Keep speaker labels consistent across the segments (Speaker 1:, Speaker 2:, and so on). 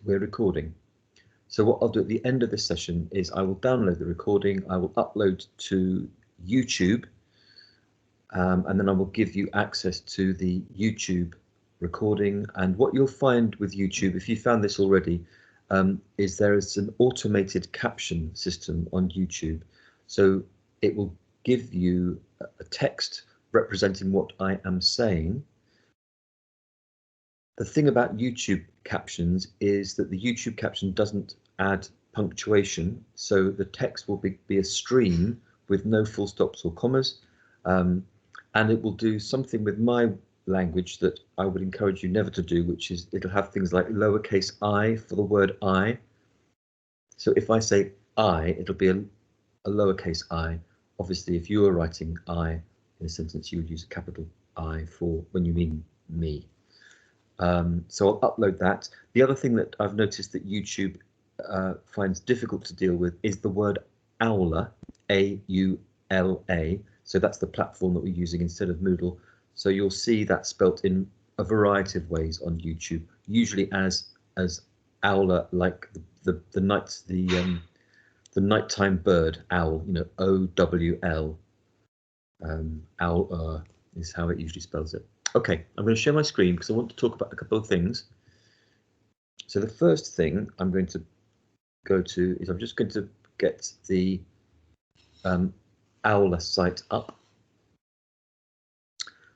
Speaker 1: we're recording. So what I'll do at the end of this session is I will download the recording, I will upload to YouTube, and then I will give you access to the YouTube recording. And what you'll find with YouTube, if you found this already, is there is an automated caption system on YouTube. So it will give you a text representing what I am saying. The thing about YouTube captions is that the YouTube caption doesn't add punctuation, so the text will be a stream with no full stops or commas, and it will do something with my language that I would encourage you never to do, which is it'll have things like lowercase I for the word I. So if I say I, it'll be a lowercase I. Obviously, if you were writing I in a sentence, you would use a capital I for when you mean me. So I'll upload that. The other thing that I've noticed that YouTube finds difficult to deal with is the word Aula, A-U-L-A. So that's the platform that we're using instead of Moodle. So you'll see that spelt in a variety of ways on YouTube, usually as Aula, like the nighttime bird owl, you know, O-W-L. Owl is how it usually spells it. Okay, I'm going to share my screen because I want to talk about a couple of things. So the first thing I'm going to go to is I'm just going to get the Owler site up.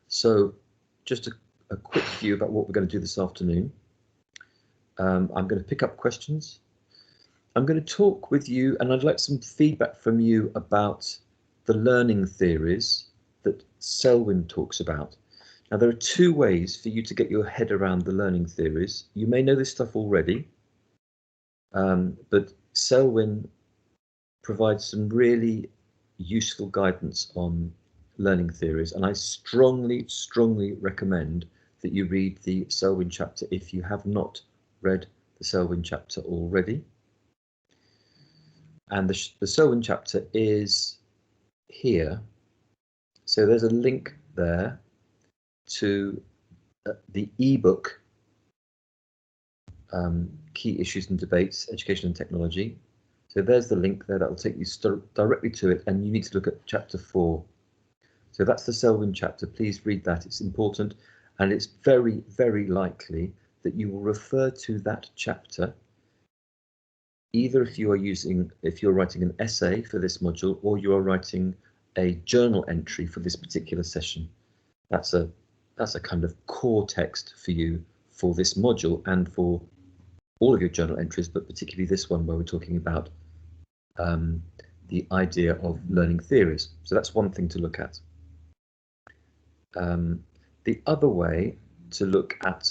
Speaker 1: So just a quick view about what we're going to do this afternoon. I'm going to pick up questions. I'm going to talk with you, and I'd like some feedback from you about the learning theories that Selwyn talks about. Now, there are two ways for you to get your head around the learning theories. You may know this stuff already, but Selwyn provides some really useful guidance on learning theories, and I strongly, strongly recommend that you read the Selwyn chapter if you have not read the Selwyn chapter already. And the Selwyn chapter is here. So there's a link there to the ebook, Key Issues and Debates, Education and Technology. So there's the link there that will take you directly to it, and you need to look at chapter 4. So that's the Selwyn chapter. Please read that. It's important, and it's very, very likely that you will refer to that chapter either if you're writing an essay for this module, or you are writing a journal entry for this particular session. That's a kind of core text for you for this module and for all of your journal entries, but particularly this one where we're talking about the idea of learning theories. So that's one thing to look at. The other way to look at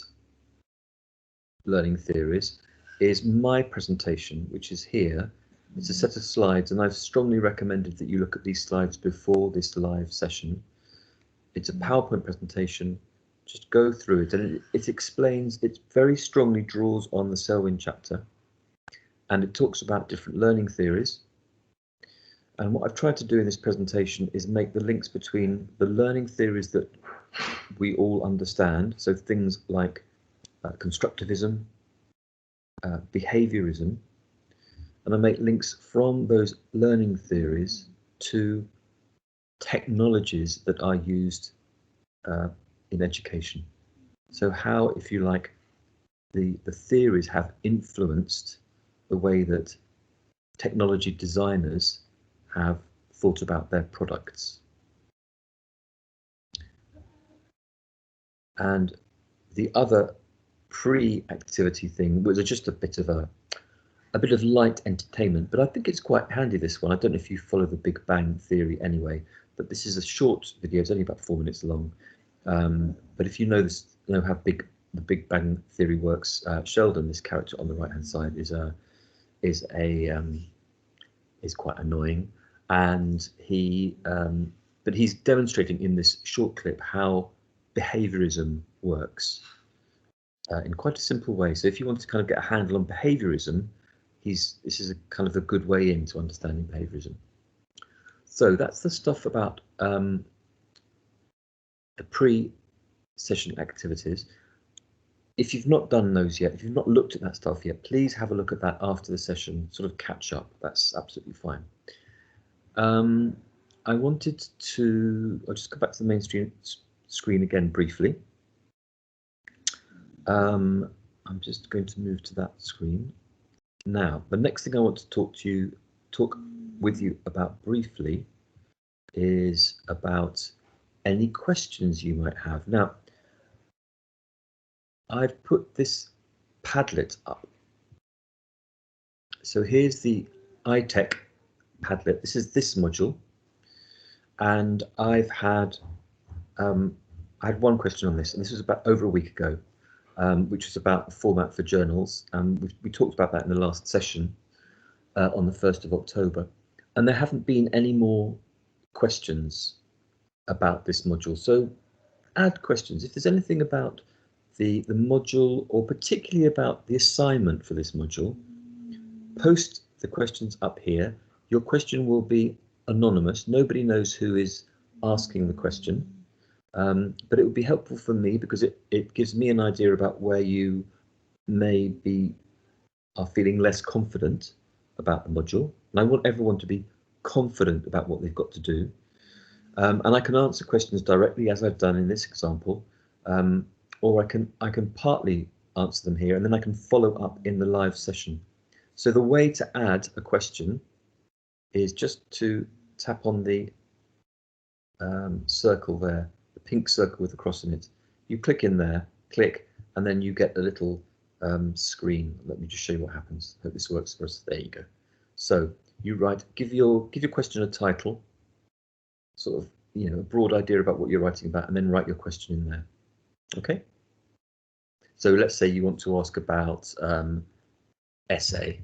Speaker 1: learning theories is my presentation, which is here. It's a set of slides, and I've strongly recommended that you look at these slides before this live session. It's a PowerPoint presentation. Just go through it, and it explains, it very strongly draws on the Selwyn chapter, and it talks about different learning theories. And what I've tried to do in this presentation is make the links between the learning theories that we all understand, so things like constructivism, behaviorism, and I make links from those learning theories to technologies that are used in education. So how, if you like, the theories have influenced the way that technology designers have thought about their products. And the other pre-activity thing was just a bit of light entertainment, but I think it's quite handy, this one. I don't know if you follow the Big Bang Theory anyway, but this is a short video. It's only about 4 minutes long. But if you know how the Big Bang Theory works, Sheldon, this character on the right-hand side, is quite annoying, and but he's demonstrating in this short clip how behaviorism works in quite a simple way. So if you want to kind of get a handle on behaviorism, this is a kind of a good way into understanding behaviorism. So that's the stuff about the pre-session activities. if you've not done those yet, if you've not looked at that stuff yet, please have a look at that after the session, sort of catch up. That's absolutely fine. I wanted to, I'll just go back to the main screen again briefly. I'm just going to move to that screen. Now, the next thing I want to talk with you about briefly is about any questions you might have. Now, I've put this Padlet up. So here's the iTech Padlet. This is this module, and I had one question on this, and this was about over a week ago, which was about the format for journals. We talked about that in the last session on the 1st of October, and there haven't been any more questions about this module. So add questions. If there's anything about the module, or particularly about the assignment for this module, post the questions up here. Your question will be anonymous. Nobody knows who is asking the question, but it would be helpful for me because it gives me an idea about where you are feeling less confident about the module. And I want everyone to be confident about what they've got to do. And I can answer questions directly, as I've done in this example, or I can partly answer them here, and then I can follow up in the live session. So the way to add a question is just to tap on the circle there, the pink circle with the cross in it. You click in there, click, and then you get a little screen. Let me just show you what happens. Hope this works for us. There you go. So you write, give your question a title, sort of, you know, a broad idea about what you're writing about, and then write your question in there. Okay. So let's say you want to ask about essay.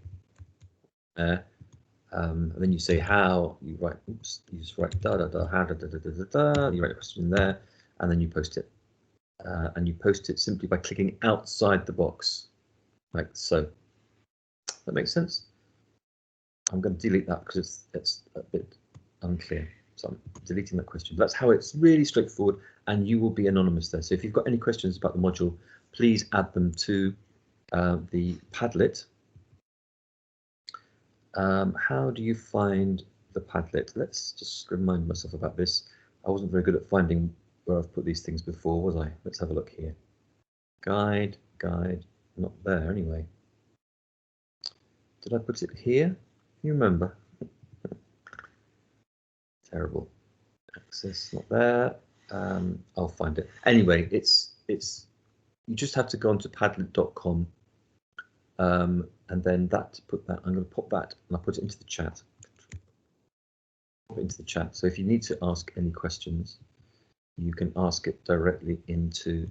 Speaker 1: And then you say how, you write, oops, you just write da da da, how da da da da da da, you write a question in there, and then you post it. And you post it simply by clicking outside the box, like so. That makes sense? I'm going to delete that because it's a bit unclear. So I'm deleting that question. But that's how it's really straightforward, and you will be anonymous there. So if you've got any questions about the module, please add them to the Padlet. How do you find the Padlet? Let's just remind myself about this. I wasn't very good at finding where I've put these things before, was I? Let's have a look here. Guide, not there anyway. Did I put it here? You remember? Terrible. Access, not there. I'll find it. Anyway, it's you just have to go onto padlet.com. And then I'm going to pop that and I'll put it into the chat. Pop it into the chat. So if you need to ask any questions, you can ask it directly into.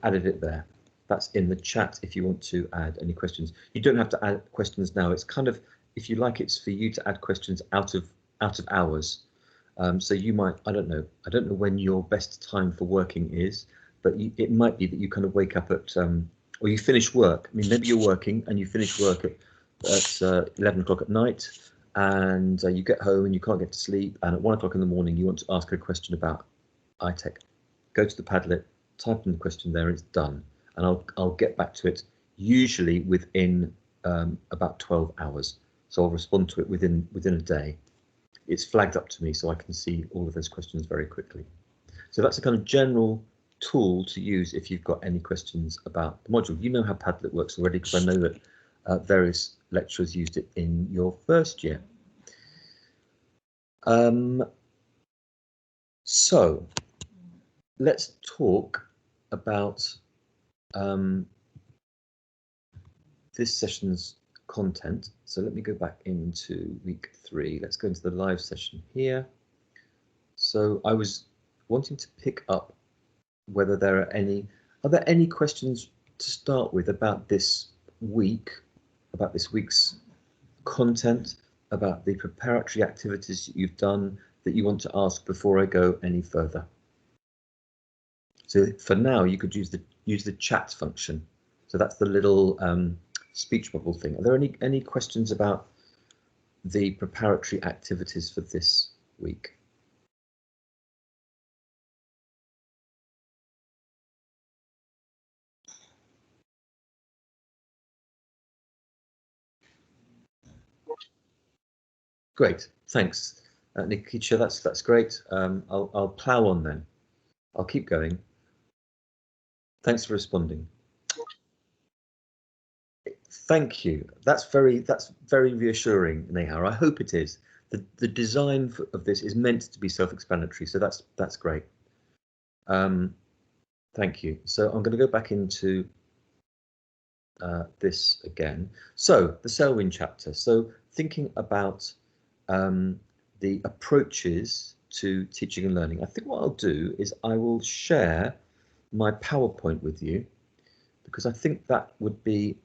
Speaker 1: Added it there. That's in the chat if you want to add any questions. You don't have to add questions now. It's kind of, if you like, it's for you to add questions out of hours. So you might, I don't know when your best time for working is, but it might be that you kind of wake up at, or you finish work. I mean, maybe you're working and you finish work at 11 o'clock at night, and you get home and you can't get to sleep, and at 1 o'clock in the morning you want to ask a question about iTech. Go to the Padlet, type in the question there, it's done, and I'll get back to it usually within about 12 hours. So I'll respond to it within a day. It's flagged up to me so I can see all of those questions very quickly. So that's a kind of general tool to use if you've got any questions about the module. You know how Padlet works already, because I know that various lecturers used it in your first year. So let's talk about this session's content. So let me go back into week 3. Let's go into the live session here. So I was wanting to pick up whether there are any questions to start with about this week, about this week's content, about the preparatory activities that you've done that you want to ask before I go any further. So for now, you could use the chat function. So that's the little speech bubble thing. Are there any questions about the preparatory activities for this week? Great, thanks, Nikita. That's great. I'll plough on then. I'll keep going. Thanks for responding. Thank you. That's very reassuring, Nehar. I hope it is. The design of this is meant to be self-explanatory, so that's great. Thank you. So I'm going to go back into this again. So the Selwyn chapter. So thinking about the approaches to teaching and learning. I think what I'll do is I will share my PowerPoint with you, because I think that would be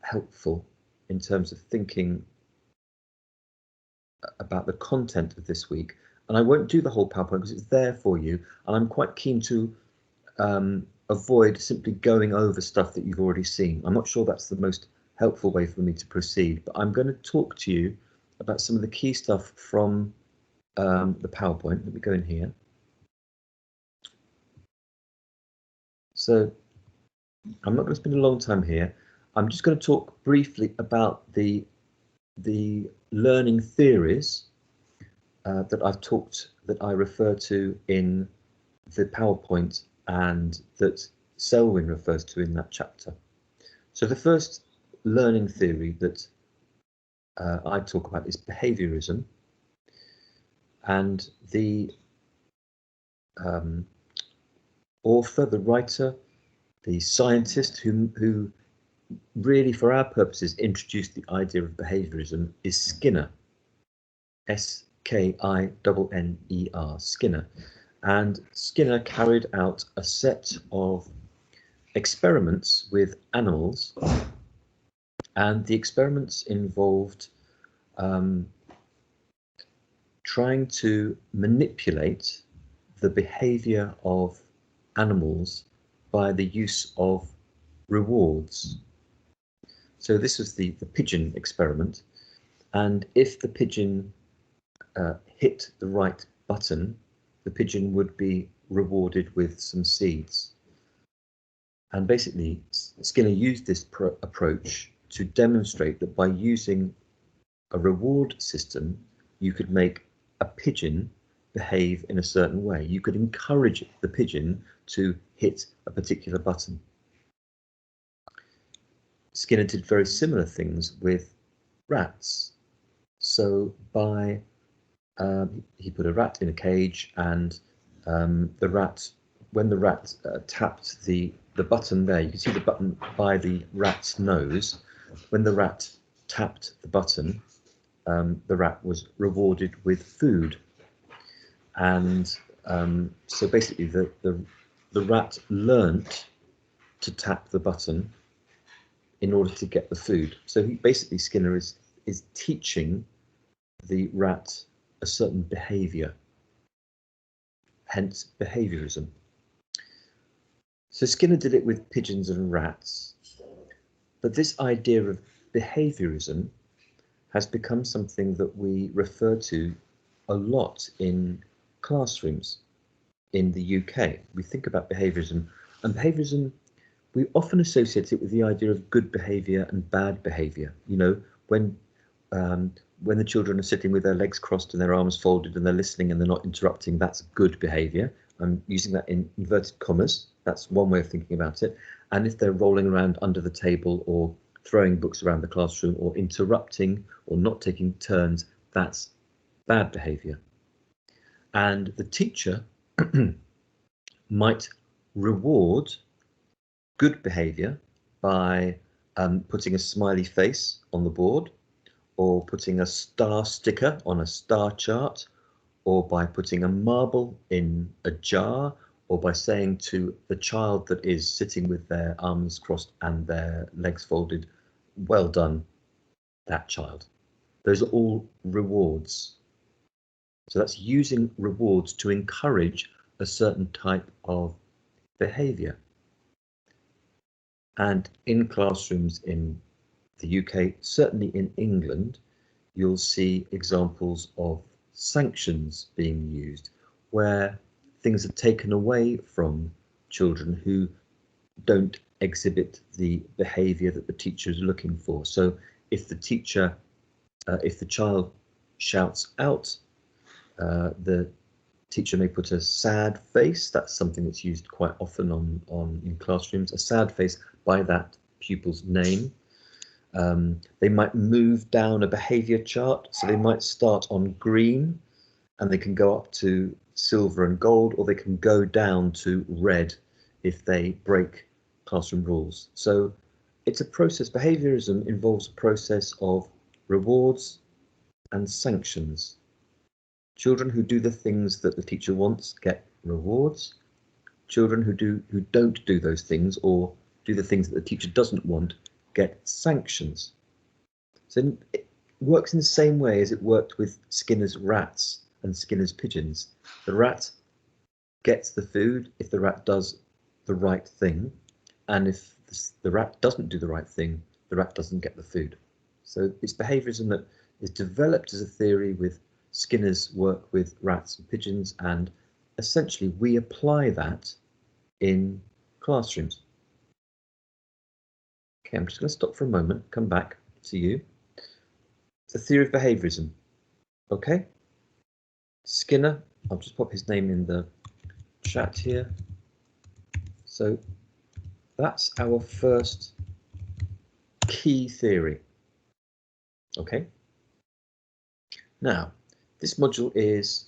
Speaker 1: helpful in terms of thinking about the content of this week. And I won't do the whole PowerPoint because it's there for you, and I'm quite keen to avoid simply going over stuff that you've already seen. I'm not sure that's the most helpful way for me to proceed, but I'm going to talk to you about some of the key stuff from the PowerPoint. Let me go in here. So I'm not going to spend a long time here. I'm just going to talk briefly about the learning theories that I refer to in the PowerPoint and that Selwyn refers to in that chapter. So the first learning theory that I talk about is behaviorism, and the author, the writer, the scientist who really, for our purposes, introduced the idea of behaviorism is Skinner, S-K-I-N-N-E-R, Skinner. And Skinner carried out a set of experiments with animals, and the experiments involved trying to manipulate the behavior of animals by the use of rewards. So this was the pigeon experiment, and if the pigeon hit the right button, the pigeon would be rewarded with some seeds. And basically, Skinner used this approach to demonstrate that by using a reward system, you could make a pigeon behave in a certain way. You could encourage the pigeon to hit a particular button. Skinner did very similar things with rats. So by he put a rat in a cage, and the rat, when the rat tapped the button there, you can see the button by the rat's nose. When the rat tapped the button, the rat was rewarded with food, and so basically the rat learnt to tap the button in order to get the food. So basically Skinner is teaching the rat a certain behavior, hence behaviorism. So Skinner did it with pigeons and rats, but this idea of behaviorism has become something that we refer to a lot in classrooms in the UK. We think about behaviorism, and behaviorism, we often associate it with the idea of good behaviour and bad behaviour. You know, when the children are sitting with their legs crossed and their arms folded and they're listening and they're not interrupting, that's good behaviour. I'm using that in inverted commas. That's one way of thinking about it. And if they're rolling around under the table or throwing books around the classroom or interrupting or not taking turns, that's bad behaviour. And the teacher might reward good behaviour by putting a smiley face on the board, or putting a star sticker on a star chart, or by putting a marble in a jar, or by saying to the child that is sitting with their arms crossed and their legs folded, well done, that child. Those are all rewards. So that's using rewards to encourage a certain type of behaviour. And in classrooms in the UK, certainly in England, you'll see examples of sanctions being used, where things are taken away from children who don't exhibit the behaviour that the teacher is looking for. So if the teacher If the child shouts out, the teacher may put a sad face. That's something that's used quite often in classrooms, a sad face by that pupil's name. They might move down a behaviour chart, so they might start on green and they can go up to silver and gold, or they can go down to red if they break classroom rules. So it's a process. Behaviourism involves a process of rewards and sanctions. Children who do the things that the teacher wants get rewards. Children who don't do those things or do the things that the teacher doesn't want get sanctions. So it works in the same way as it worked with Skinner's rats and Skinner's pigeons. The rat gets the food if the rat does the right thing, and if the rat doesn't do the right thing, the rat doesn't get the food. So it's behaviourism that is developed as a theory with Skinner's work with rats and pigeons, and essentially we apply that in classrooms. Okay, I'm just going to stop for a moment, come back to you. The theory of behaviourism. Okay, Skinner, I'll just pop his name in the chat here. So that's our first key theory. Okay, now this module is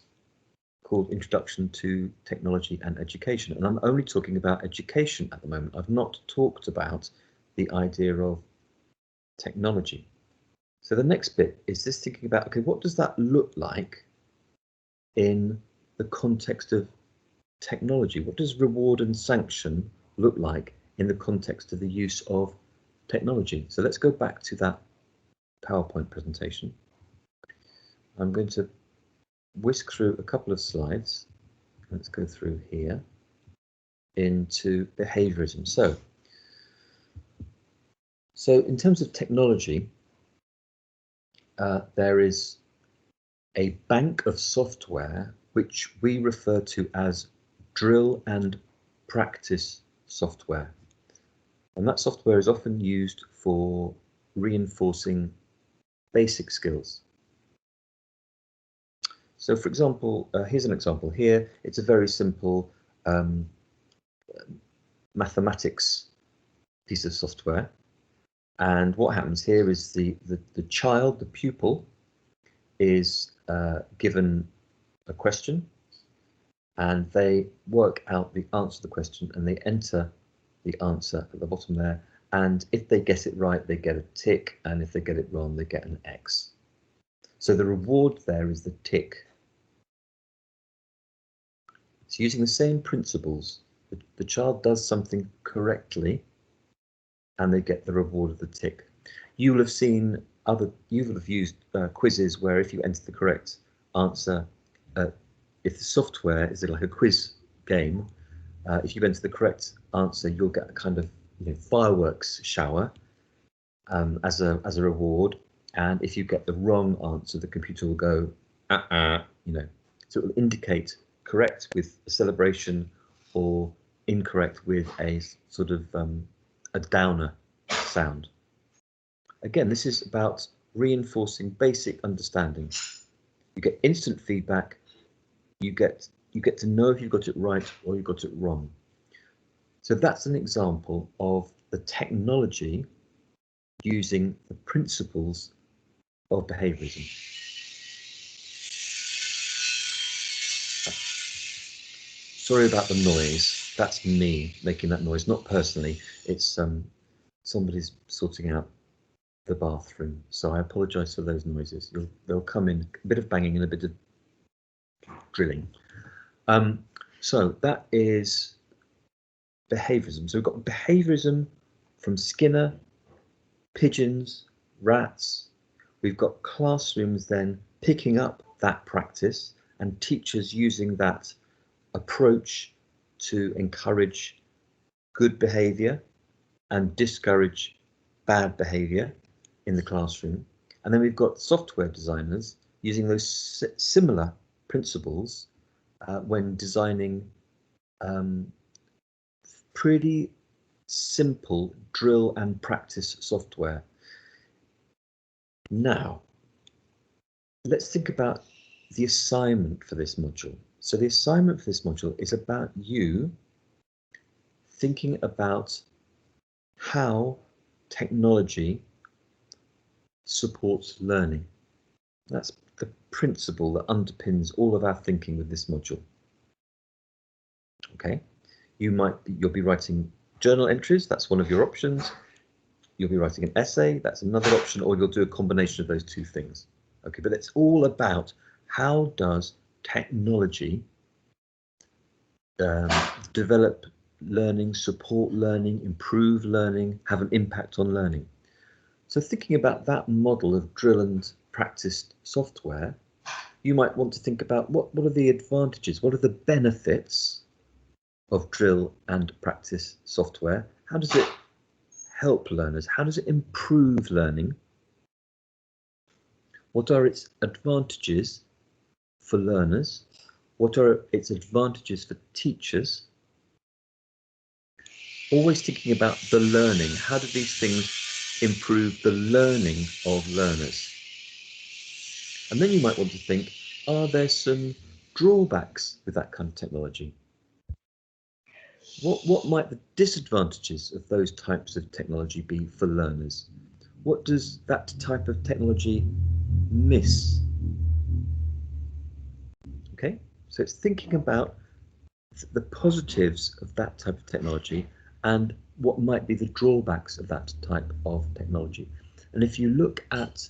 Speaker 1: called Introduction to Technology and Education, and I'm only talking about education at the moment. I've not talked about the idea of technology. So the next bit is this thinking about, okay, what does that look like in the context of technology? What does reward and sanction look like in the context of the use of technology? So let's go back to that PowerPoint presentation. I'm going to whisk through a couple of slides. Let's go through here into behaviorism. So in terms of technology, there is a bank of software which we refer to as drill and practice software. And that software is often used for reinforcing basic skills. So for example, here's an example here. It's a very simple mathematics piece of software. And what happens here is the child, the pupil, is given a question, and they work out the answer to the question, and they enter the answer at the bottom there. And if they get it right, they get a tick, and if they get it wrong, they get an X. So the reward there is the tick. So using the same principles, the child does something correctly, and they get the reward of the tick. You will have seen you will have used quizzes where if you enter the correct answer, if the software is like a quiz game, if you enter the correct answer, you'll get a kind of fireworks shower as a reward. And if you get the wrong answer, the computer will go, so it will indicate correct with a celebration or incorrect with a sort of a downer sound. Again, this is about reinforcing basic understanding. You get instant feedback. You get to know if you got it right or you got it wrong. So that's an example of the technology using the principles of behaviorism. Sorry about the noise. That's me making that noise, not personally. It's somebody's sorting out the bathroom, so I apologise for those noises. They'll come in a bit of banging and a bit of drilling. So that is behaviorism. So we've got behaviorism from Skinner, pigeons, rats. We've got classrooms then picking up that practice and teachers using that approach to encourage good behaviour and discourage bad behaviour in the classroom. And then we've got software designers using those similar principles when designing pretty simple drill and practice software. Now, let's think about the assignment for this module. So the assignment for this module is about you thinking about how technology supports learning. That's the principle that underpins all of our thinking with this module. Okay, you'll be writing journal entries, that's one of your options. You'll be writing an essay, that's another option, or you'll do a combination of those two things. Okay, but it's all about how does technology develop learning, support learning, improve learning, have an impact on learning. So thinking about that model of drill and practice software, you might want to think about what are the advantages, what are the benefits of drill and practice software? How does it help learners? How does it improve learning? What are its advantages for learners? What are its advantages for teachers? Always thinking about the learning. How do these things improve the learning of learners? And then you might want to think, are there some drawbacks with that kind of technology? What might the disadvantages of those types of technology be for learners? What does that type of technology miss? Okay, so it's thinking about the positives of that type of technology and what might be the drawbacks of that type of technology. And if you look at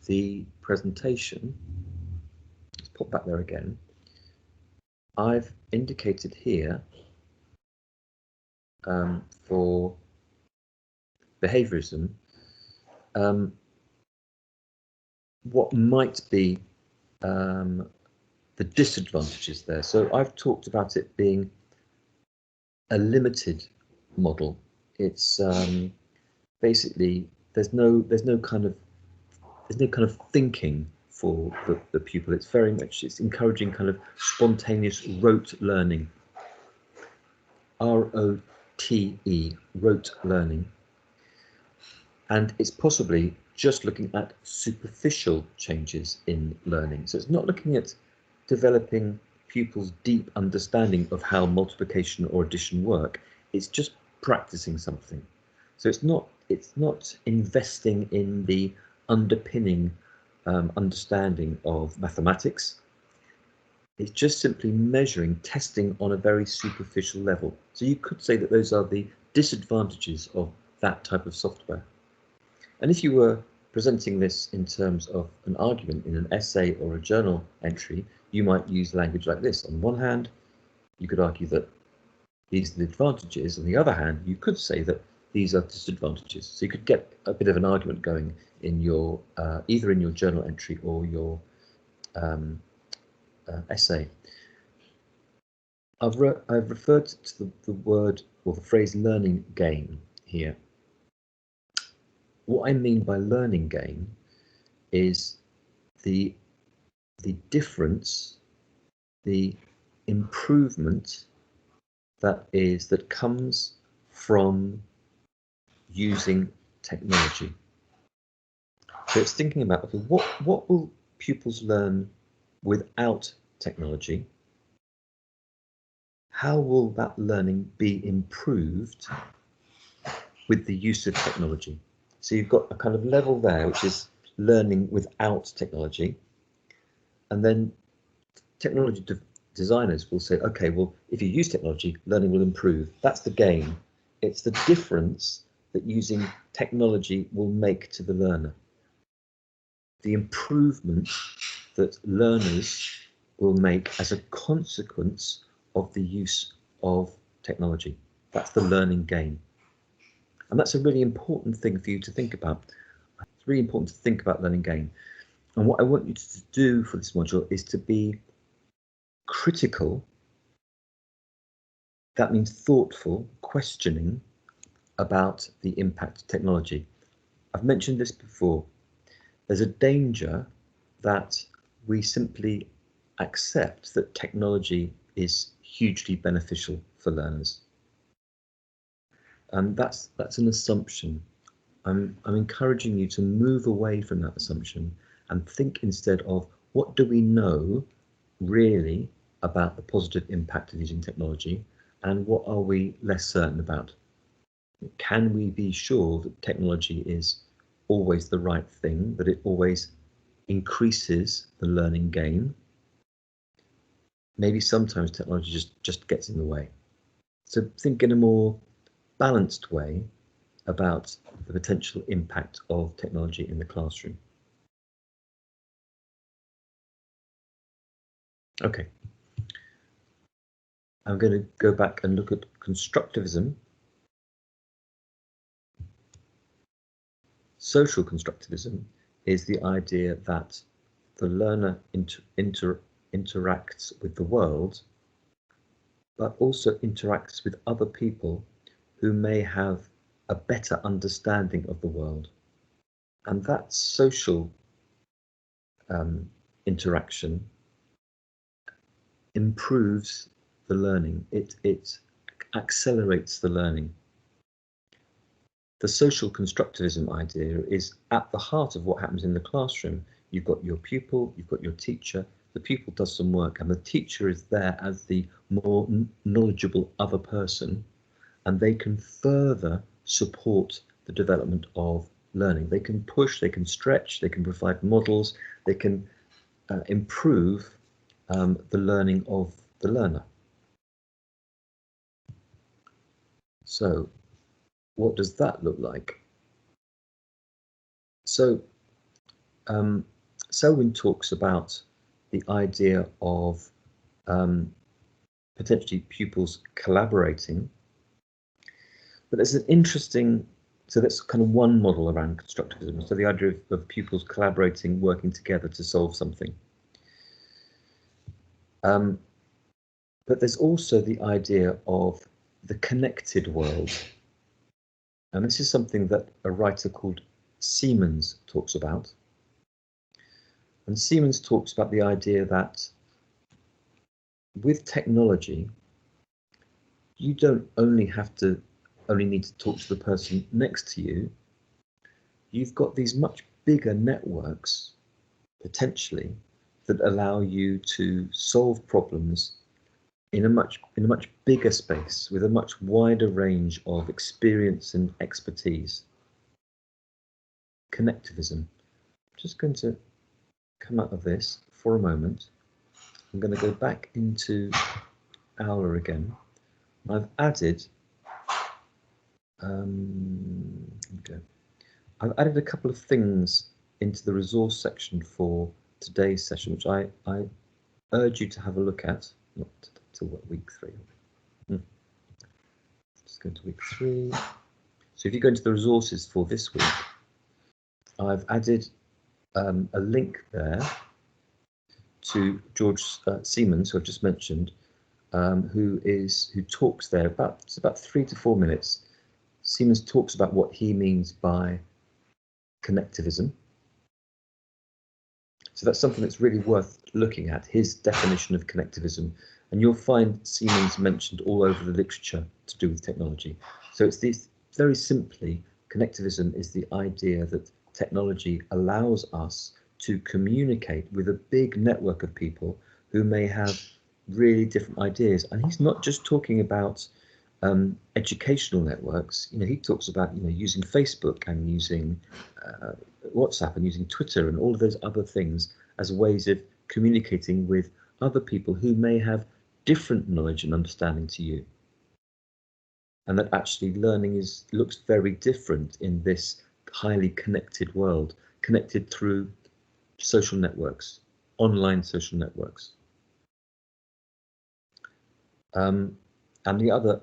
Speaker 1: the presentation, let's pop back there again, I've indicated here for behaviorism what might be the disadvantages there. So I've talked about it being a limited model. It's basically there's no kind of thinking for the pupil. It's very much, it's encouraging kind of spontaneous rote learning. R-O-T-E, rote learning. And it's possibly just looking at superficial changes in learning. So it's not looking at developing pupils' deep understanding of how multiplication or addition work. It's just practicing something. So it's not investing in the underpinning understanding of mathematics. It's just simply measuring, testing on a very superficial level. So you could say that those are the disadvantages of that type of software. And if you were presenting this in terms of an argument in an essay or a journal entry, you might use language like this. On one hand, you could argue that these are the advantages. On the other hand, you could say that these are disadvantages. So you could get a bit of an argument going in your either in your journal entry or your essay. I've referred to the word or the phrase learning gain here. What I mean by learning gain is the difference, the improvement that comes from using technology. So it's thinking about, okay, what will pupils learn without technology? How will that learning be improved with the use of technology? So you've got a kind of level there, which is learning without technology. And then technology designers will say, okay, well, if you use technology, learning will improve. That's the gain. It's the difference that using technology will make to the learner. The improvement that learners will make as a consequence of the use of technology. That's the learning gain. And that's a really important thing for you to think about. It's really important to think about learning gain. And what I want you to do for this module is to be critical. That means thoughtful, questioning about the impact of technology. I've mentioned this before. There's a danger that we simply accept that technology is hugely beneficial for learners. And that's an assumption. I'm encouraging you to move away from that assumption and think instead of What do we know really about the positive impact of using technology, and what are we less certain about? Can we be sure that technology is always the right thing, that it always increases the learning gain? Maybe sometimes technology just gets in the way. So think in a more balanced way about the potential impact of technology in the classroom. Okay. I'm going to go back and look at constructivism. Social constructivism is the idea that the learner interacts with the world, but also interacts with other people who may have a better understanding of the world. And that social interaction improves the learning. It accelerates the learning. The social constructivism idea is at the heart of what happens in the classroom. You've got your pupil, you've got your teacher, the pupil does some work, and the teacher is there as the more knowledgeable other person, and they can further support the development of learning. They can push, they can stretch, they can provide models, they can improve the learning of the learner. So what does that look like? So Selwyn talks about the idea of potentially pupils collaborating, but there's an interesting, so that's kind of one model around constructivism. So the idea of pupils collaborating, working together to solve something. But there's also the idea of the connected world. And this is something that a writer called Siemens talks about. And Siemens talks about the idea that with technology, you don't only need to talk to the person next to you. You've got these much bigger networks, potentially, that allow you to solve problems in a much bigger space with a much wider range of experience and expertise. Connectivism. I'm just going to come out of this for a moment. I'm going to go back into Aula again. I've added I've added a couple of things into the resource section for today's session, which I urge you to have a look at. Not till week 3. Just go to week 3. So if you go into the resources for this week, I've added a link there to George Siemens, who I've just mentioned, who talks there it's about 3 to 4 minutes. Siemens talks about what he means by connectivism. So that's something that's really worth looking at, his definition of connectivism. And you'll find Siemens mentioned all over the literature to do with technology. So it's very simply, connectivism is the idea that technology allows us to communicate with a big network of people who may have really different ideas. And he's not just talking about educational networks. He talks about using Facebook and using WhatsApp and using Twitter and all of those other things as ways of communicating with other people who may have different knowledge and understanding to you. And that actually learning looks very different in this highly connected world, connected through social networks, online social networks. And the other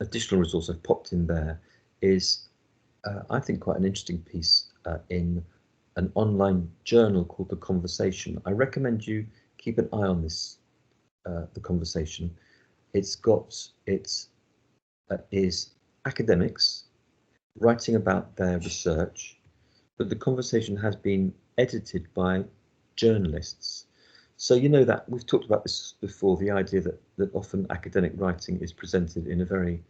Speaker 1: additional resource I've popped in there is, I think, quite an interesting piece in an online journal called The Conversation. I recommend you keep an eye on this, The Conversation. It is academics writing about their research, but The Conversation has been edited by journalists. So that we've talked about this before, the idea that often academic writing is presented in a very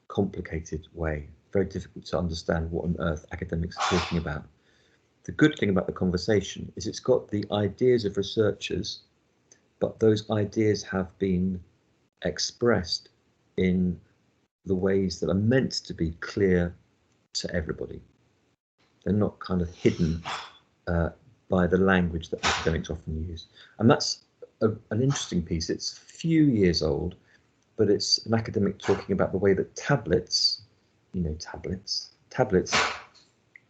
Speaker 1: complicated way, very difficult to understand what on earth academics are talking about. the good thing about the conversation is it's got the ideas of researchers, but those ideas have been expressed in the ways that are meant to be clear to everybody. They're not kind of hidden by the language that academics often use. And that's an interesting piece. It's a few years old, but it's an academic talking about the way that tablets, you know, tablets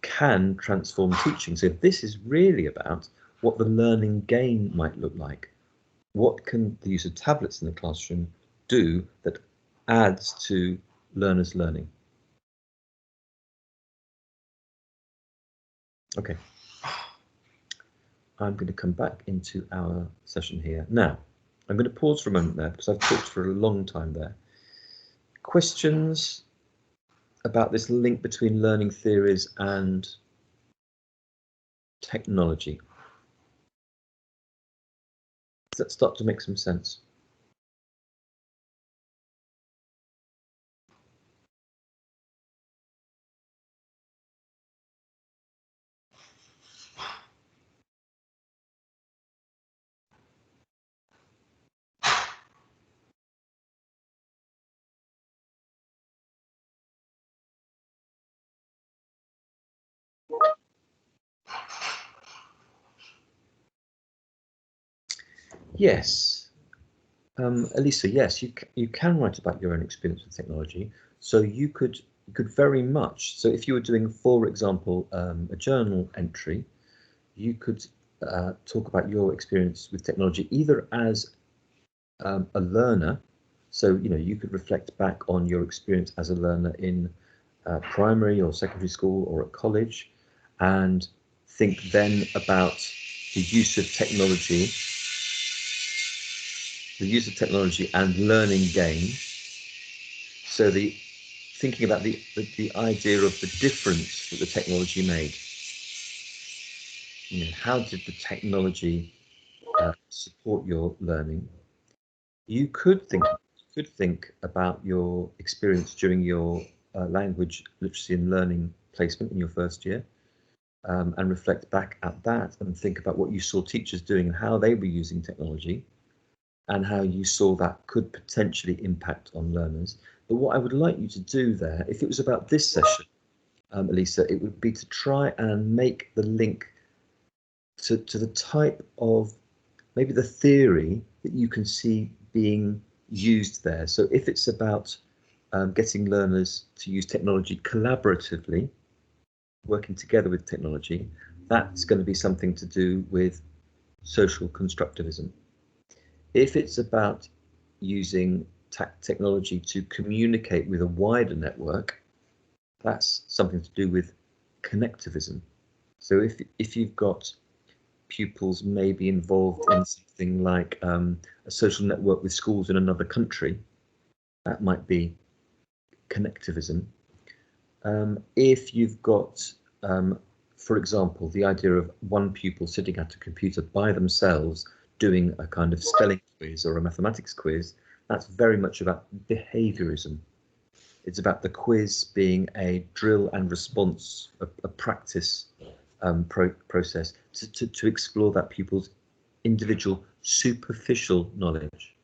Speaker 1: can transform teaching. So this is really about what the learning gain might look like. What can the use of tablets in the classroom do that adds to learners' learning? Okay. I'm going to come back into our session here. Now, I'm going to pause for a moment there because I've talked for a long time there. Questions about this link between learning theories and technology? Does that start to make some sense? Yes. Elisa, yes, you can write about your own experience with technology. So you could very much. So if you were doing, for example, a journal entry, you could talk about your experience with technology either as a learner. So you could reflect back on your experience as a learner in primary or secondary school or at college, and think then about the use of technology. The use of technology and learning gain. So thinking about the idea of the difference that the technology made. How did the technology support your learning? You could think about your experience during your language literacy and learning placement in your first year, and reflect back at that and think about what you saw teachers doing and how they were using technology, and how you saw that could potentially impact on learners. But what I would like you to do there, if it was about this session, Elisa, it would be to try and make the link to the type of, maybe the theory that you can see being used there. So if it's about getting learners to use technology collaboratively, working together with technology, that's going to be something to do with social constructivism. If it's about using technology to communicate with a wider network, that's something to do with connectivism. So if you've got pupils maybe involved in something like a social network with schools in another country, that might be connectivism. If you've got, for example, the idea of one pupil sitting at a computer by themselves doing a kind of spelling quiz or a mathematics quiz, that's very much about behaviorism. It's about the quiz being a drill and response, a practice process to explore that pupil's individual superficial knowledge.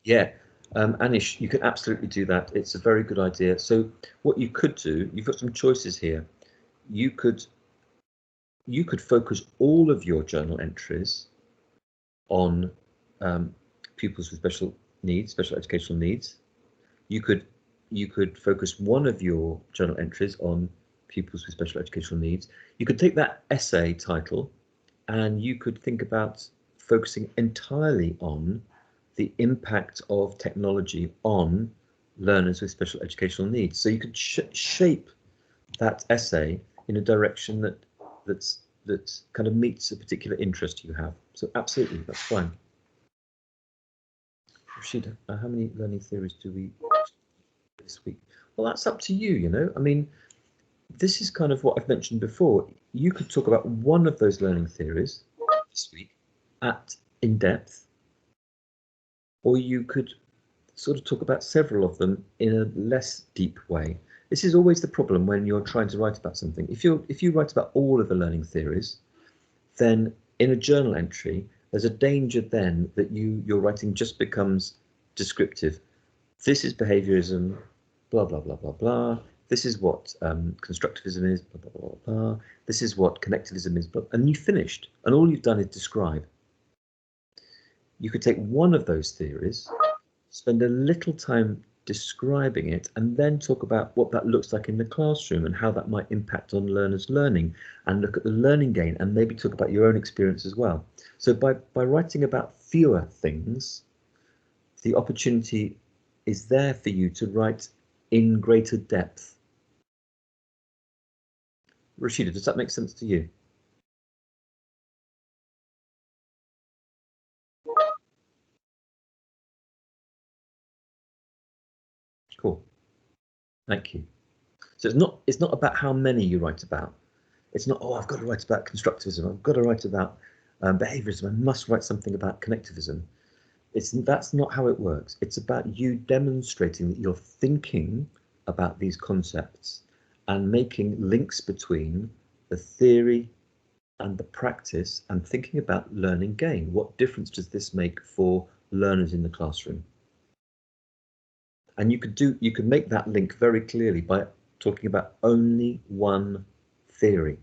Speaker 1: Yeah, Anish, you can absolutely do that. It's a very good idea. So what you could do, you've got some choices here. You could focus all of your journal entries on pupils with special needs, special educational needs. You could focus one of your journal entries on pupils with special educational needs. You could take that essay title and you could think about focusing entirely on the impact of technology on learners with special educational needs. So you could shape that essay in a direction that kind of meets a particular interest you have. So absolutely, that's fine. Rashida, how many learning theories do we this week? Well, that's up to you, I mean, this is kind of what I've mentioned before. You could talk about one of those learning theories this week in depth, or you could sort of talk about several of them in a less deep way. This is always the problem when you're trying to write about something. If you write about all of the learning theories, then in a journal entry, there's a danger then that your writing just becomes descriptive. This is behaviorism, blah, blah, blah, blah, blah. This is what constructivism is, blah, blah, blah, blah. This is what connectivism is, blah, and you finished. And all you've done is describe. You could take one of those theories, spend a little time describing it, and then talk about what that looks like in the classroom and how that might impact on learners' learning, and look at the learning gain, and maybe talk about your own experience as well. So by writing about fewer things, the opportunity is there for you to write in greater depth. Rashida, does that make sense to you? Cool. Thank you. So it's not about how many you write about. It's not, oh, I've got to write about constructivism. I've got to write about behaviorism. I must write something about connectivism. That's not how it works. It's about you demonstrating that you're thinking about these concepts and making links between the theory and the practice, and thinking about learning gain. What difference does this make for learners in the classroom? And you could make that link very clearly by talking about only one theory.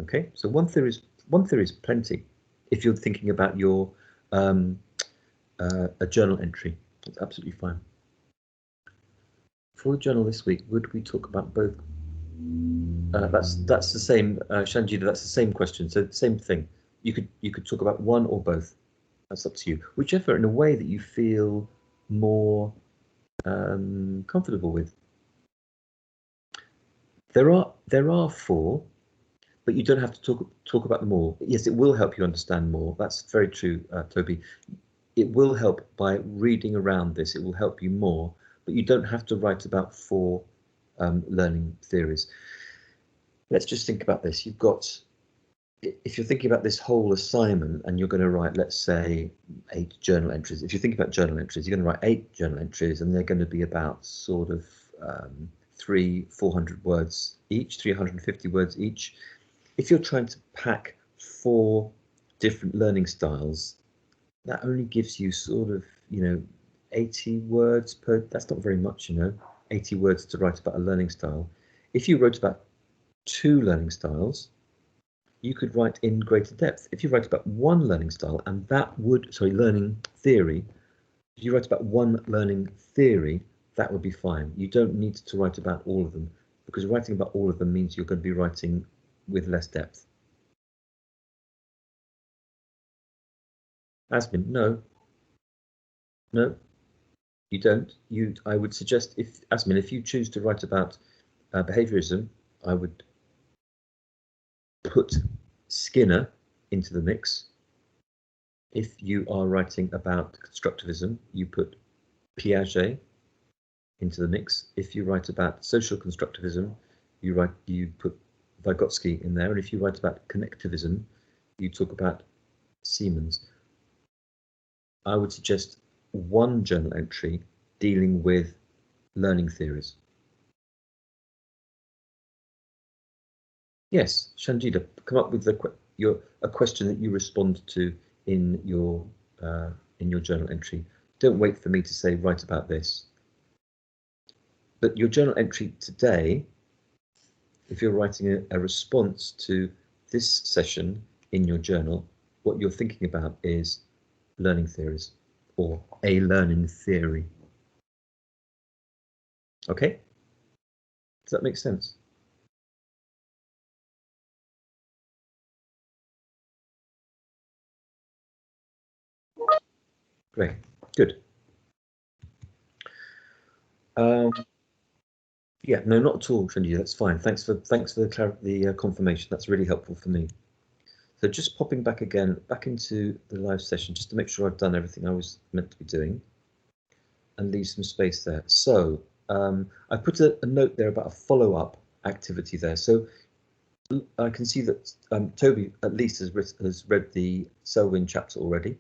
Speaker 1: Okay, so one theory is plenty if you're thinking about your a journal entry. That's absolutely fine. For the journal this week, would we talk about both? That's the same, Shanjita. That's the same question. So same thing. You could talk about one or both. That's up to you. Whichever, in a way that you feel more comfortable with. There are four, but you don't have to talk about them all. Yes, it will help you understand more. That's very true, Toby. It will help by reading around this. It will help you more, but you don't have to write about four learning theories. Let's just think about this. You've got, if you're thinking about this whole assignment and you're going to write, let's say, 8 journal entries. If you think about journal entries, you're going to write 8 journal entries, and they're going to be about sort of 300-400 words each, 350 words each. If you're trying to pack 4 different learning styles, that only gives you sort of, 80 words per, that's not very much, 80 words to write about a learning style. If you wrote about 2 learning styles, you could write in greater depth. If you write about 1 learning style, and learning theory, if you write about 1 learning theory, that would be fine. You don't need to write about all of them, because writing about all of them means you're going to be writing with less depth. Asmin, no, you don't. I would suggest, if you choose to write about behaviorism, I would put Skinner into the mix. If you are writing about constructivism, you put Piaget into the mix. If you write about social constructivism, you put Vygotsky in there. And if you write about connectivism, you talk about Siemens. I would suggest 1 journal entry dealing with learning theories. Yes, Shanjita, come up with a question that you respond to in your journal entry. Don't wait for me to say write about this. But your journal entry today, if you're writing a response to this session in your journal, what you're thinking about is learning theories or a learning theory. Okay? Does that make sense? Great, good. Yeah, no, not at all, Shandy. That's fine. Thanks for the confirmation. That's really helpful for me. So just popping back into the live session, just to make sure I've done everything I was meant to be doing, and leave some space there. So I put a note there about a follow-up activity there. So I can see that Toby at least has read the Selwyn chapter already.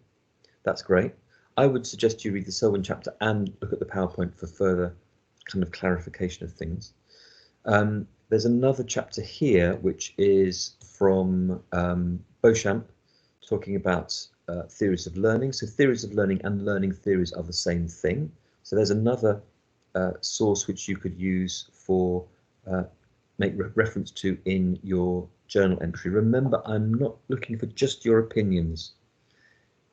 Speaker 1: That's great. I would suggest you read the Selwyn chapter and look at the PowerPoint for further kind of clarification of things. There's another chapter here which is from Beauchamp, talking about theories of learning. So theories of learning and learning theories are the same thing. So there's another source which you could use for make reference to in your journal entry. Remember, I'm not looking for just your opinions.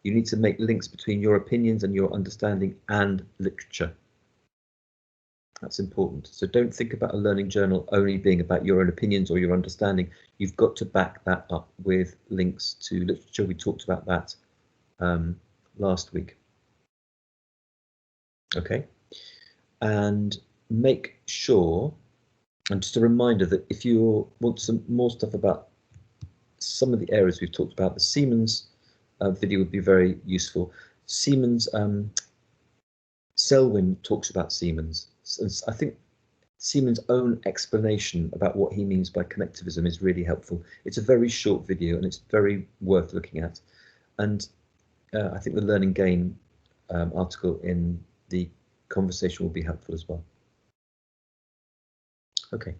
Speaker 1: You need to make links between your opinions and your understanding and literature. That's important. So don't think about a learning journal only being about your own opinions or your understanding. You've got to back that up with links to literature. We talked about that last week. Okay, and make sure, and just a reminder that if you want some more stuff about some of the areas we've talked about, the Siemens video would be very useful. Siemens, Selwyn talks about Siemens. And I think Siemens' own explanation about what he means by connectivism is really helpful. It's a very short video and it's very worth looking at. And I think the Learn and Gain article in the conversation will be helpful as well. Okay.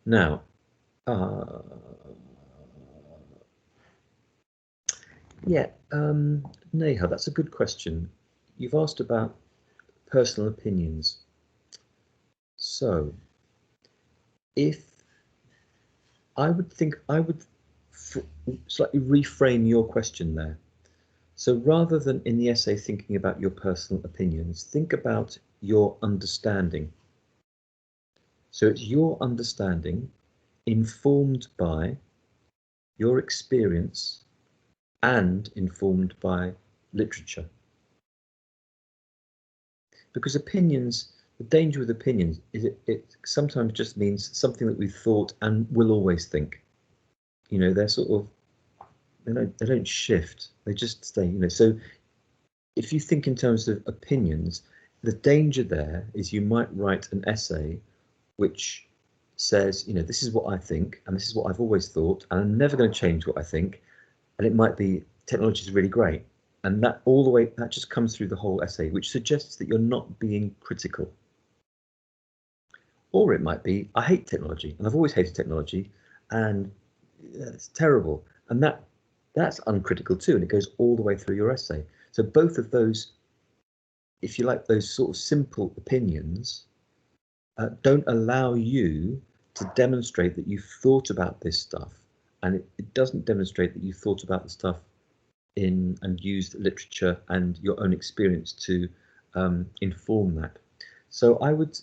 Speaker 1: Now, Neha, that's a good question. You've asked about personal opinions. So, if I would slightly reframe your question there. So rather than in the essay thinking about your personal opinions, think about your understanding. So it's your understanding informed by your experience and informed by literature. Because opinions, the danger with opinions is it sometimes just means something that we've thought and will always think. You know, they're sort of, they don't shift, they just stay, you know. So if you think in terms of opinions, the danger there is you might write an essay which says, you know, this is what I think and this is what I've always thought and I'm never going to change what I think, and it might be technology is really great, and that all the way, that just comes through the whole essay, which suggests that you're not being critical. Or it might be, I hate technology and I've always hated technology and it's terrible, and that's uncritical too, and it goes all the way through your essay. So both of those, if you like, those sort of simple opinions don't allow you to demonstrate that you've thought about this stuff, and it doesn't demonstrate that you've thought about the stuff in and used literature and your own experience to inform that. So I would,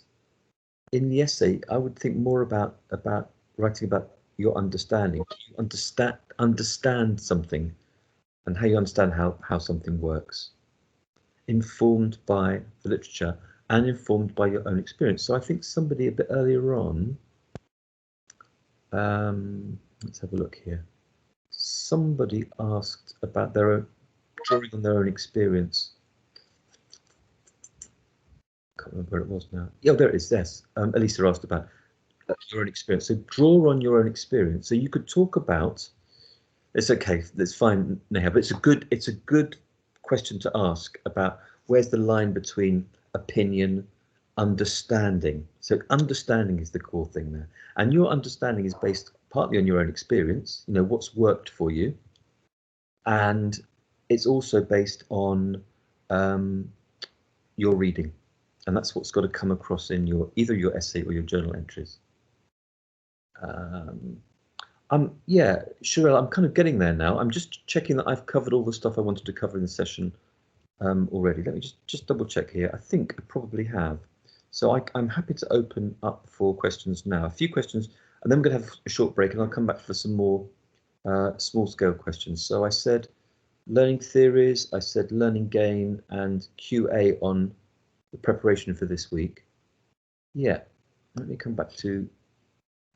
Speaker 1: in the essay, I would think more about writing about your understanding. You understand something and how you understand how something works, informed by the literature and informed by your own experience. So I think somebody a bit earlier on, let's have a look here. Somebody asked about their own, drawing on their own experience. Can't remember where it was now. Yeah, there it is. Yes, Elisa asked about your own experience. So draw on your own experience. So you could talk about. It's okay. That's fine, Neha. But it's a good question to ask about where's the line between opinion, understanding. So understanding is the core thing there, and your understanding is based partly on your own experience. You know what's worked for you, and it's also based on your reading, and that's what's got to come across in your either your essay or your journal entries. Yeah, Sherelle, I'm kind of getting there now. I'm just checking that I've covered all the stuff I wanted to cover in the session already. Let me just double check here. I think I probably have. So I'm happy to open up for questions now. A few questions, and then we're going to have a short break, and I'll come back for some more small-scale questions. So I said learning theories, I said learning gain, and QA on the preparation for this week. Yeah, let me come back to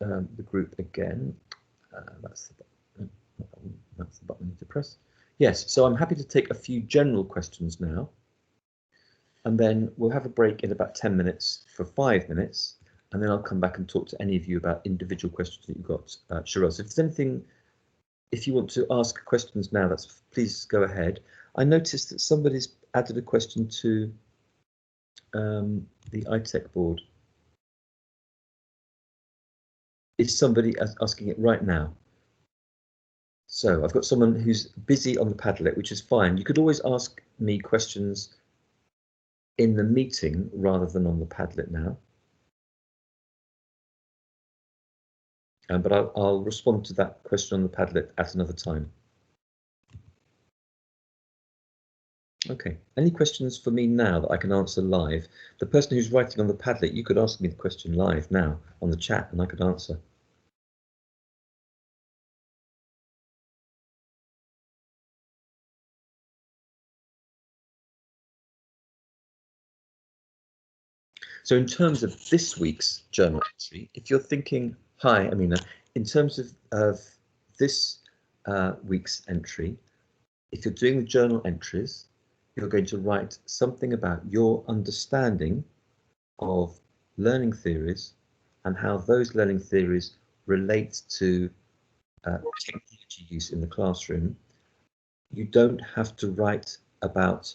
Speaker 1: the group again. That's the button I need to press. Yes, so I'm happy to take a few general questions now, and then we'll have a break in about 10 minutes for 5 minutes, and then I'll come back and talk to any of you about individual questions that you've got. Sherelle, so if there's anything, if you want to ask questions now, please go ahead. I noticed that somebody's added a question to the iTech board? Is somebody asking it right now? So I've got someone who's busy on the Padlet, which is fine. You could always ask me questions in the meeting rather than on the Padlet now. But I'll respond to that question on the Padlet at another time. Okay, any questions for me now that I can answer live? The person who's writing on the Padlet, you could ask me the question live now on the chat and I could answer. So in terms of this week's journal entry, if you're thinking, hi, Amina, in terms of this week's entry, if you're doing the journal entries, you're going to write something about your understanding of learning theories and how those learning theories relate to technology use in the classroom. You don't have to write about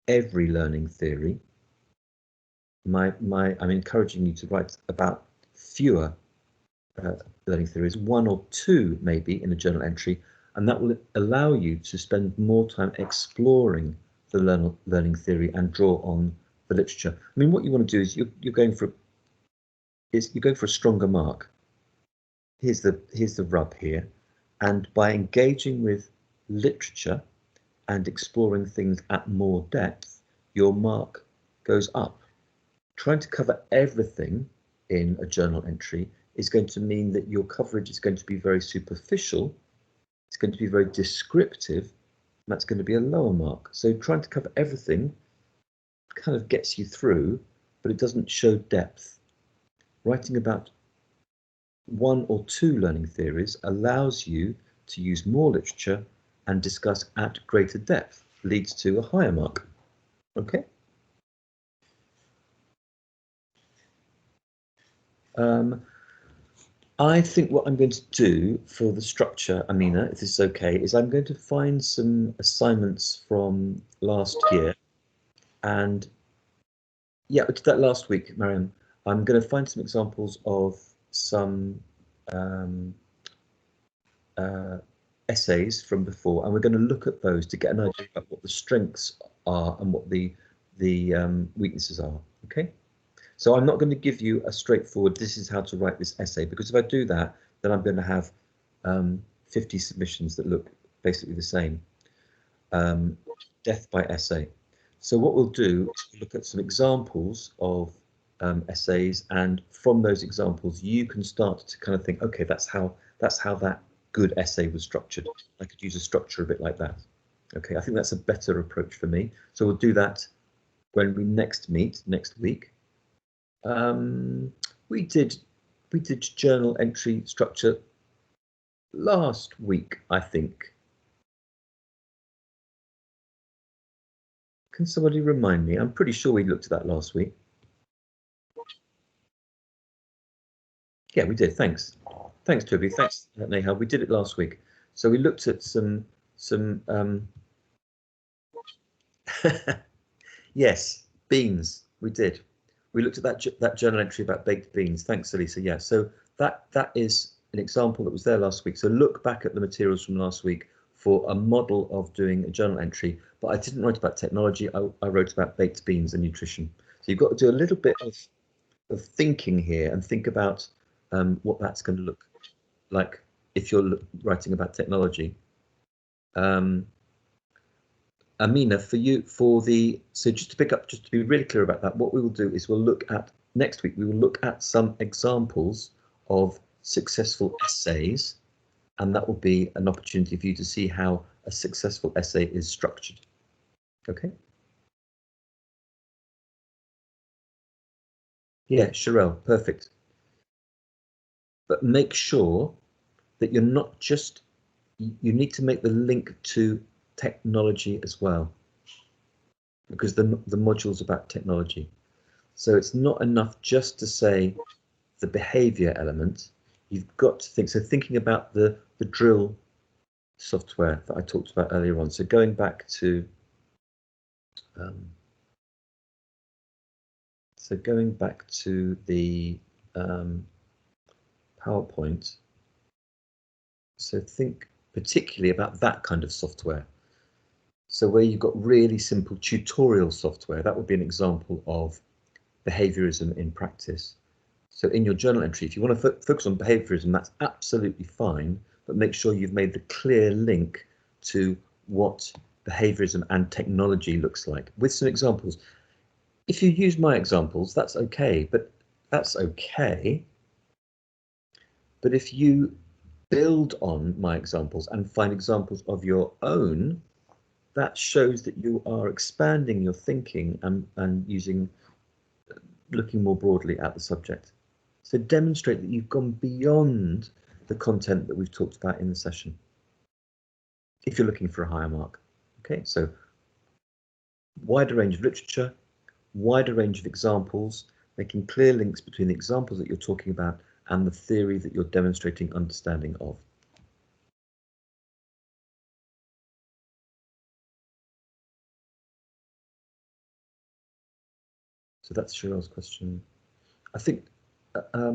Speaker 1: every learning theory. I'm encouraging you to write about fewer learning theories, one or two maybe in a journal entry, and that will allow you to spend more time exploring the learning theory and draw on the literature. I mean, what you want to do is you're going for a stronger mark. Here's the rub here, and by engaging with literature and exploring things at more depth, your mark goes up. Trying to cover everything in a journal entry is going to mean that your coverage is going to be very superficial, it's going to be very descriptive, and that's going to be a lower mark. So trying to cover everything kind of gets you through, but it doesn't show depth. Writing about one or two learning theories allows you to use more literature and discuss at greater depth, leads to a higher mark. Okay. I think what I'm going to do for the structure, Amina, if this is okay, is I'm going to find some assignments from last year. And yeah, we did that last week, Mariam. I'm going to find some examples of some essays from before, and we're going to look at those to get an idea about what the strengths are and what the weaknesses are. Okay. So I'm not going to give you a straightforward, this is how to write this essay, because if I do that, then I'm going to have 50 submissions that look basically the same. Death by essay. So what we'll do is look at some examples of essays, and from those examples, you can start to kind of think, okay, that's how that good essay was structured. I could use a structure a bit like that. Okay, I think that's a better approach for me. So we'll do that when we next meet next week. We did journal entry structure last week, I think. Can somebody remind me? I'm pretty sure we looked at that last week. Yeah, we did. Thanks, Toby. Thanks, Nehal. We did it last week. So we looked at some yes, beans. We did. We looked at that journal entry about baked beans. Thanks, Elisa. Yeah, so that is an example that was there last week. So look back at the materials from last week for a model of doing a journal entry. But I didn't write about technology. I wrote about baked beans and nutrition. So you've got to do a little bit of thinking here and think about what that's going to look like if you're writing about technology. Amina, so just to be really clear about that, what we will do is we'll look at next week, we will look at some examples of successful essays, and that will be an opportunity for you to see how a successful essay is structured. Okay. Yeah, Sherelle, perfect. But make sure that you're not just, you need to make the link to technology as well, because the module's about technology. So it's not enough just to say the behavior element. You've got to think, so thinking about the drill software that I talked about earlier on. So going back to So going back to the PowerPoint, so think particularly about that kind of software. So where you've got really simple tutorial software, that would be an example of behaviorism in practice. So in your journal entry, if you want to focus on behaviorism, that's absolutely fine, but make sure you've made the clear link to what behaviorism and technology looks like with some examples. If you use my examples, that's okay, but if you build on my examples and find examples of your own, that shows that you are expanding your thinking and looking more broadly at the subject. So demonstrate that you've gone beyond the content that we've talked about in the session, if you're looking for a higher mark. Okay, so wider range of literature, wider range of examples, making clear links between the examples that you're talking about and the theory that you're demonstrating understanding of. So that's Cheryl's question. I think, I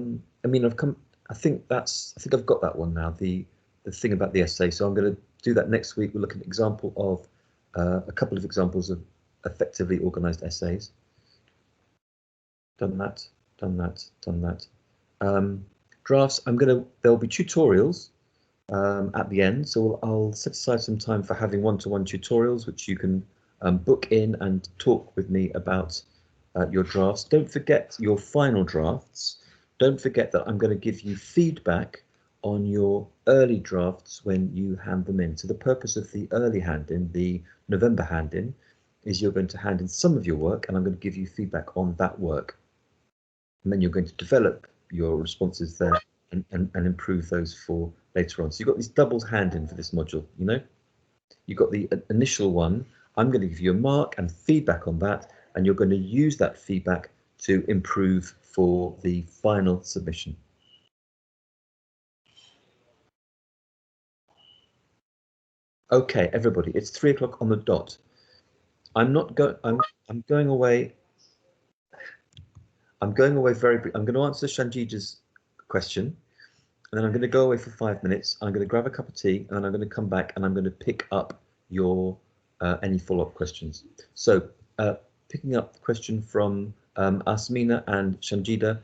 Speaker 1: mean, I think I've got that one now, the thing about the essay. So I'm going to do that next week. We'll look at an example of a couple of examples of effectively organized essays. Done that, done that, done that. Drafts, there'll be tutorials at the end. So I'll set aside some time for having one-to-one tutorials, which you can book in and talk with me about your drafts. Don't forget your final drafts. Don't forget that I'm going to give you feedback on your early drafts when you hand them in. So the purpose of the early hand-in, the November hand-in, is you're going to hand in some of your work and I'm going to give you feedback on that work. And then you're going to develop your responses there and improve those for later on. So you've got this double hand-in for this module, you know? You've got the initial one. I'm going to give you a mark and feedback on that, and you're going to use that feedback to improve for the final submission. Okay, everybody, it's 3 o'clock on the dot. I'm going away. I'm going away I'm going to answer Shanjija's question, and then I'm going to go away for 5 minutes. I'm going to grab a cup of tea, and then I'm going to come back and I'm going to pick up your any follow-up questions. So picking up the question from Asmina and Shanjida,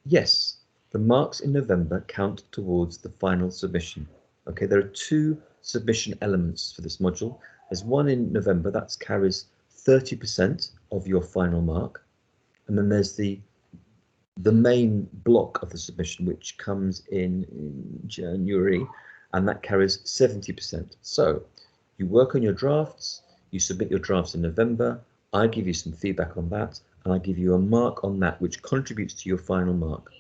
Speaker 1: yes, the marks in November count towards the final submission. Okay, there are 2 submission elements for this module. There's one in November that carries 30% of your final mark, and then there's the main block of the submission, which comes in January, and that carries 70%. So you work on your drafts, you submit your drafts in November, I give you some feedback on that, and I give you a mark on that, which contributes to your final mark.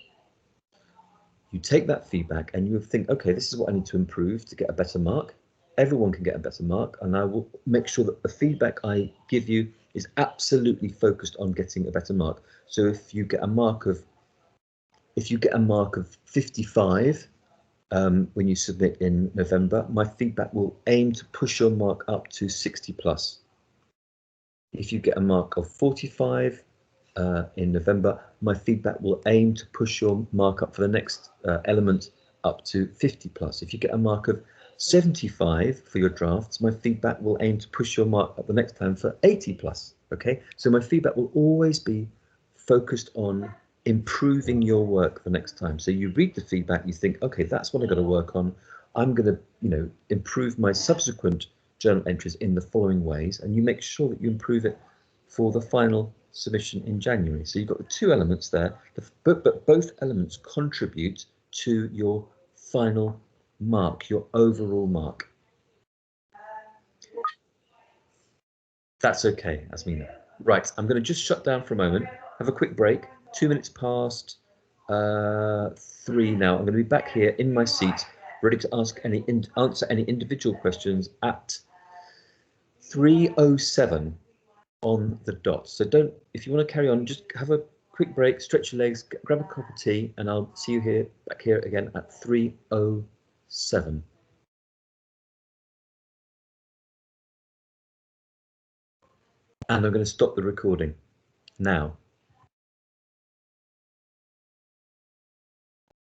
Speaker 1: You take that feedback and you think, okay, this is what I need to improve to get a better mark. Everyone can get a better mark, and I will make sure that the feedback I give you is absolutely focused on getting a better mark. So if you get a mark of 55 when you submit in November, my feedback will aim to push your mark up to 60 plus. If you get a mark of 45 in November, my feedback will aim to push your mark up for the next element up to 50 plus. If you get a mark of 75 for your drafts, my feedback will aim to push your mark up the next time for 80 plus. Okay, so my feedback will always be focused on improving your work the next time. So you read the feedback, you think, okay, that's what I got to work on. I'm going to, improve my subsequent journal entries in the following ways, and you make sure that you improve it for the final submission in January. So you've got the 2 elements there, but both elements contribute to your final mark, your overall mark. That's okay, Asmina. Right, I'm going to just shut down for a moment, have a quick break. 2 minutes past 3 now. I'm going to be back here in my seat, ready to answer any individual questions at 3:07 on the dot. So if you want to carry on, just have a quick break, stretch your legs, grab a cup of tea, and I'll see you back here again at 3:07. And I'm going to stop the recording now.